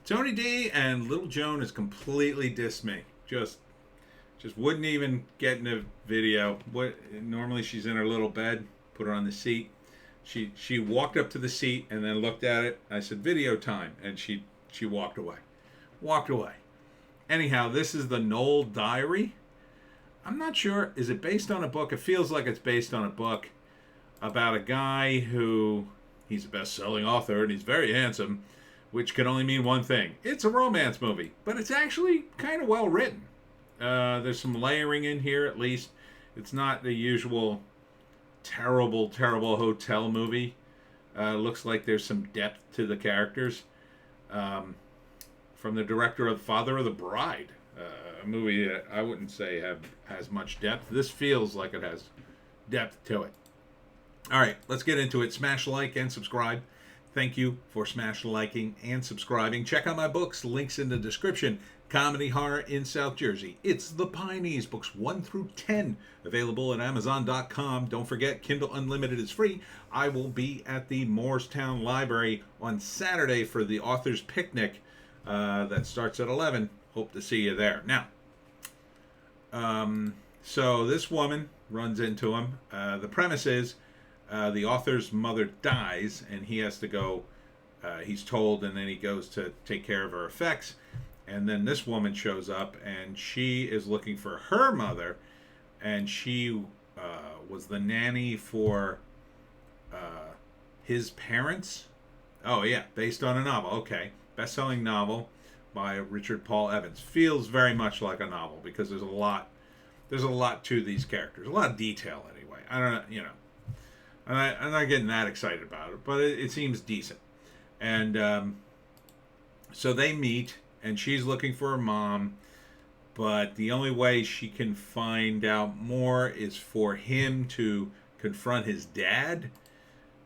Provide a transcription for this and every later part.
Tony D and Little Joan has completely dissed me. Just wouldn't even get in a video. What normally she's in her little bed, put her on the seat. She walked up to the seat and then looked at it. I said video time, and she walked away. Walked away. Anyhow, this is the Noel Diary. I'm not sure. Is it based on a book? It feels like it's based on a book about a guy who he's a best-selling author and he's very handsome, which can only mean one thing. It's a romance movie, but it's actually kind of well written. There's some layering in here, at least. It's not the usual terrible, terrible hotel movie. Looks like there's some depth to the characters. From the director of Father of the Bride, a movie that I wouldn't say has much depth. This feels like it has depth to it. All right, let's get into it. Smash like and subscribe. Thank you for smash liking and subscribing. Check out my books. Links in the description. Comedy Horror in South Jersey. It's the Pineys, books 1 through 10, available at Amazon.com. Don't forget, Kindle Unlimited is free. I will be at the Morristown Library on Saturday for the Author's Picnic that starts at 11. Hope to see you there. Now, so this woman runs into him. The premise is the author's mother dies, and he has to go, he's told, and then he goes to take care of her effects. And then this woman shows up, and she is looking for her mother, and she was the nanny for his parents. Oh, yeah, based on a novel. Okay, best-selling novel by Richard Paul Evans. Feels very much like a novel because there's a lot to these characters, a lot of detail anyway. I don't know, I'm not getting that excited about it, but it seems decent. And so they meet, and she's looking for her mom, but the only way she can find out more is for him to confront his dad,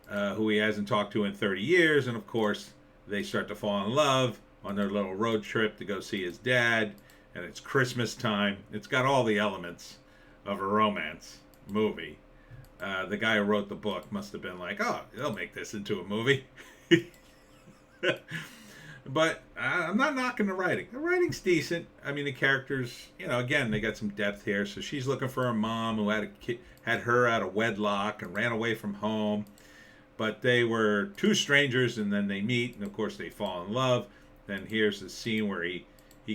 who he hasn't talked to in 30 years. And of course, they start to fall in love on their little road trip to go see his dad. And it's Christmas time. It's got all the elements of a romance movie. The guy who wrote the book must have been like, oh, they'll make this into a movie. But I'm not knocking the writing. The writing's decent. I mean, the characters, again, they got some depth here. So she's looking for her mom who had her out of wedlock and ran away from home. But they were two strangers, and then they meet, and of course they fall in love. Then here's the scene where he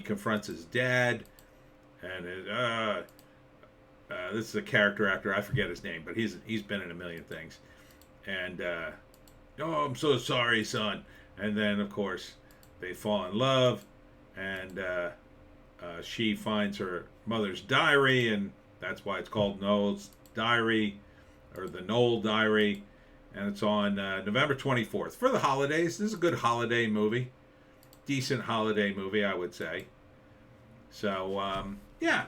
confronts his dad, and this is a character actor. I forget his name, but he's been in a million things. And oh, I'm so sorry, son. And then of course they fall in love, and she finds her mother's diary, and that's why it's called Noel's Diary, or the Noel Diary. And it's on November 24th for the holidays. This is a good holiday movie, decent holiday movie, I would say. So yeah,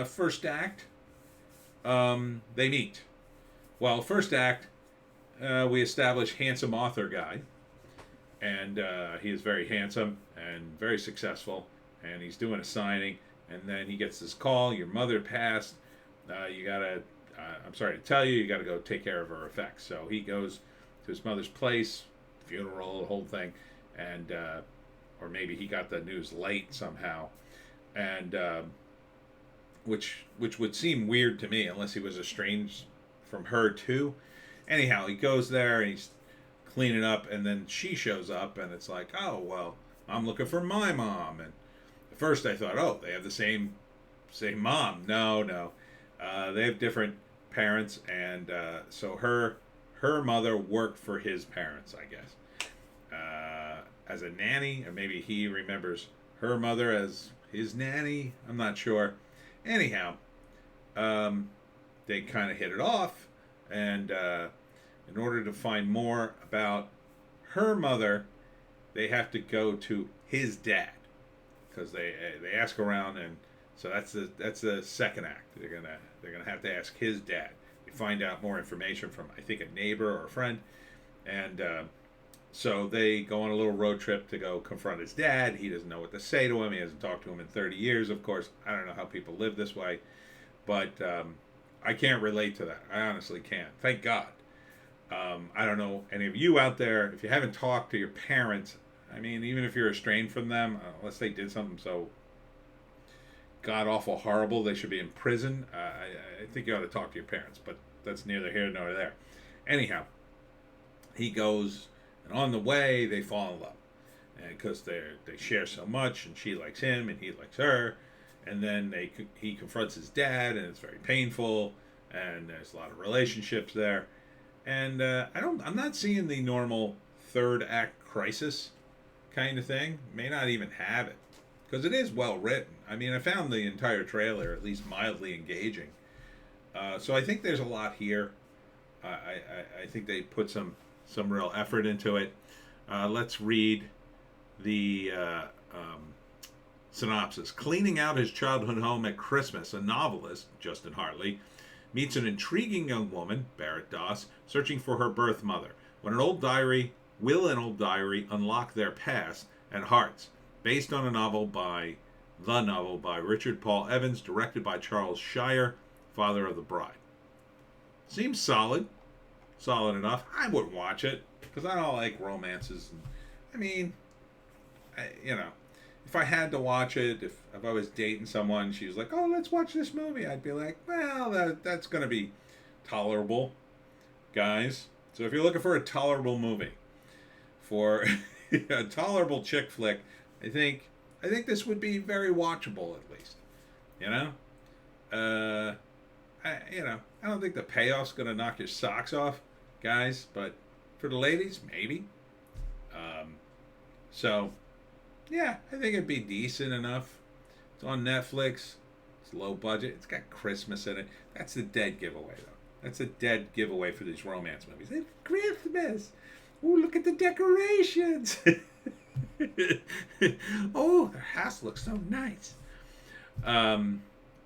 first act, they meet. Well, first act, we establish handsome author guy. And he is very handsome and very successful, and he's doing a signing, and then he gets this call: your mother passed. I'm sorry to tell you, you got to go take care of her effects. So he goes to his mother's place, funeral, the whole thing, and or maybe he got the news late somehow, and which would seem weird to me unless he was estranged from her too. Anyhow, he goes there and he's cleaning up, and then she shows up, and it's like, oh well, I'm looking for my mom. And at first I thought, oh, they have the same mom. No, they have different parents, and so her mother worked for his parents, I guess, as a nanny, or maybe he remembers her mother as his nanny. I'm not sure. Anyhow, they kind of hit it off, and in order to find more about her mother, they have to go to his dad, because they ask around, and so that's the second act. They're gonna have to ask his dad. They find out more information from, I think, a neighbor or a friend, and so they go on a little road trip to go confront his dad. He doesn't know what to say to him. He hasn't talked to him in 30 years. Of course, I don't know how people live this way, but I can't relate to that. I honestly can't. Thank God. I don't know any of you out there, if you haven't talked to your parents, I mean, even if you're estranged from them, unless they did something so god awful horrible, they should be in prison. I think you ought to talk to your parents, but that's neither here nor there. Anyhow, he goes, and on the way they fall in love, and because they share so much, and she likes him, and he likes her, and then he confronts his dad, and it's very painful, and there's a lot of relationships there, and I'm not seeing the normal third act crisis kind of thing. May not even have it because it is well written. I mean, I found the entire trailer at least mildly engaging. So I think there's a lot here. I think they put some real effort into it. Let's read the synopsis. Cleaning out his childhood home at Christmas, a novelist, Justin Hartley, meets an intriguing young woman, Barrett Doss, searching for her birth mother. Will an old diary unlock their past and hearts? Based on the novel by Richard Paul Evans, directed by Charles Shire, father of the bride. Seems solid enough. I would watch it because I don't like romances. I mean, if I had to watch it, if I was dating someone, she was like, "Oh, let's watch this movie," I'd be like, "Well, that's going to be tolerable, guys." So if you're looking for a tolerable movie, for a tolerable chick flick, I think this would be very watchable at least. I don't think the payoff's gonna knock your socks off, guys, but for the ladies, maybe. So yeah, I think it'd be decent enough. It's on Netflix. It's low budget. It's got Christmas in it. That's the dead giveaway, though. That's a dead giveaway for these romance movies. It's Christmas. Ooh, look at the decorations. Oh, their house looks so nice.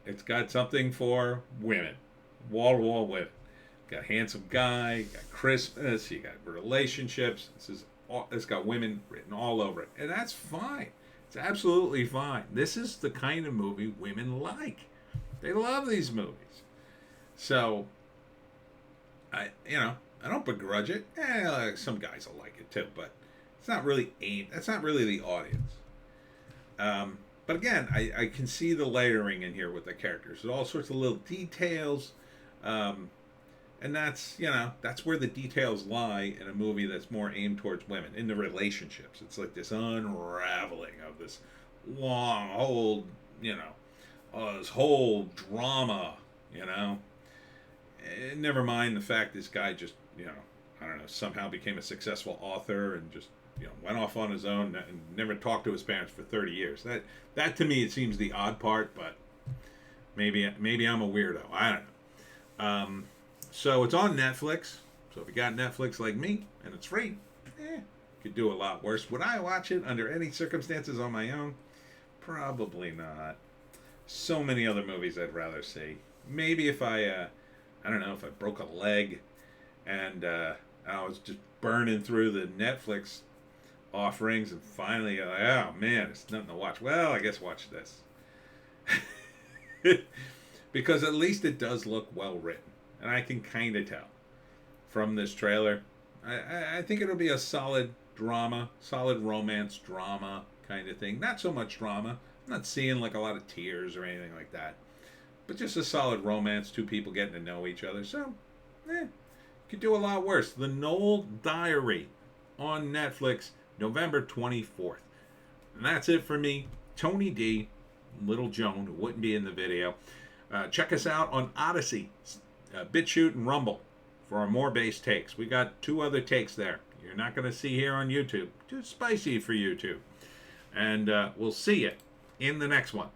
It's got something for women. Wall-to-wall women. Got handsome guy, you got Christmas, you got relationships. It's got women written all over it. And that's fine. It's absolutely fine. This is the kind of movie women like. They love these movies. So, I don't begrudge it. Some guys will like it too, but it's not really aimed. That's not really the audience. But again, I can see the layering in here with the characters. There's all sorts of little details. And that's where the details lie in a movie that's more aimed towards women, in the relationships. It's like this unraveling of this long, whole, this whole drama, And never mind the fact this guy just, I don't know, somehow became a successful author and just, went off on his own and never talked to his parents for 30 years. That to me, it seems the odd part, but maybe I'm a weirdo. I don't know. So it's on Netflix. So if you got Netflix like me and it's free, could do a lot worse. Would I watch it under any circumstances on my own? Probably not. So many other movies I'd rather see. Maybe if I don't know, if I broke a leg and I was just burning through the Netflix offerings and finally, oh man, it's nothing to watch. Well, I guess watch this. Because at least it does look well written. And I can kind of tell from this trailer. I think it'll be a solid drama, solid romance drama kind of thing. Not so much drama. I'm not seeing like a lot of tears or anything like that. But just a solid romance, two people getting to know each other. So, could do a lot worse. The Noel Diary on Netflix, November 24th. And that's it for me, Tony D, Little Joan, who wouldn't be in the video. Check us out on Odysee, Bitchute, and Rumble for our more base takes. We got 2 other takes there. You're not going to see here on YouTube. Too spicy for YouTube. And we'll see you in the next one.